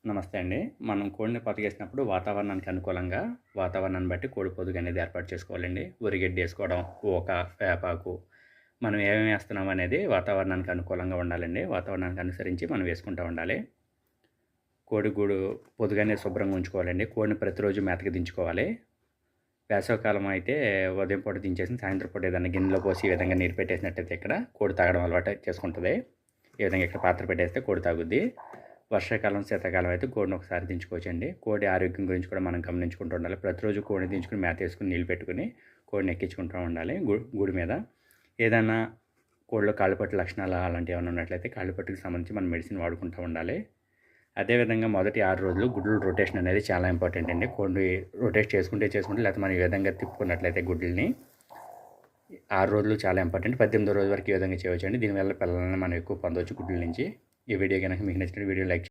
నమస్తే అండి. మనం కోడిని పొదిగేసినప్పుడు వాతావరణానికి అనుకూలంగా వాతావరణాన్ని బట్టి కోడి పొదుగు అనేది ఏర్పాటు చేసుకోవాలండి. వరిగడ్డి ఏసుకోవడం, ఊక, వేపాకు మనం ఏమేమి ఏస్తున్నాం అనేది వాతావరణానికి అనుకూలంగా ఉండాలండి. వాతావరణానికి అనుసరించి మనం వేసుకుంటూ ఉండాలి. కోడి గూడు పొదుగనేది శుభ్రంగా ఉంచుకోవాలండి. కోడిని ప్రతిరోజు మేతకి దించుకోవాలి. వేసవికాలం అయితే ఉదయం పూట దించేసి సాయంత్రం పూట ఏదైనా గిన్నెలో పోసి ఈ విధంగా నీరు పెట్టేసినట్టయితే ఇక్కడ కోడి తాగడం అలవాటు చేసుకుంటుంది. ఈ విధంగా ఇక్కడ పాత్ర పెట్టేస్తే కోడి తాగుద్ది. వర్షాకాలం, శీతాకాలం అయితే కోడిని ఒకసారి దించుకోవచ్చండి. కోడి ఆరోగ్యం గురించి కూడా మనం గమనించుకుంటూ ఉండాలి. ప్రతిరోజు కోడిని దించుకుని మేత వేసుకుని నీళ్ళు పెట్టుకుని కోడిని ఎక్కించుకుంటూ ఉండాలి గూడు మీద. ఏదైనా కోడిలో కాళ్ళపట్టు లక్షణాలు అలాంటివి ఏమైనా ఉన్నట్లయితే కాళ్ళపట్టుకు సంబంధించి మనం మెడిసిన్ వాడుకుంటూ ఉండాలి. అదేవిధంగా మొదటి 6 రోజులు గుడ్లు రొటేషన్ అనేది చాలా ఇంపార్టెంట్ అండి. కోడిని రొటేట్ చేసుకుంటే లేకపోతే మనం ఈ విధంగా తిప్పుకున్నట్లయితే గుడ్లని 6 రోజులు చాలా ఇంపార్టెంట్. 18వ రోజు వరకు ఈ విధంగా చేయవచ్చండి. దీనివల్ల పిల్లల్ని మనం ఎక్కువ పొందవచ్చు గుడ్ల నుంచి. ఈ వీడియో కనుక మీకు నచ్చిన వీడియో లైక్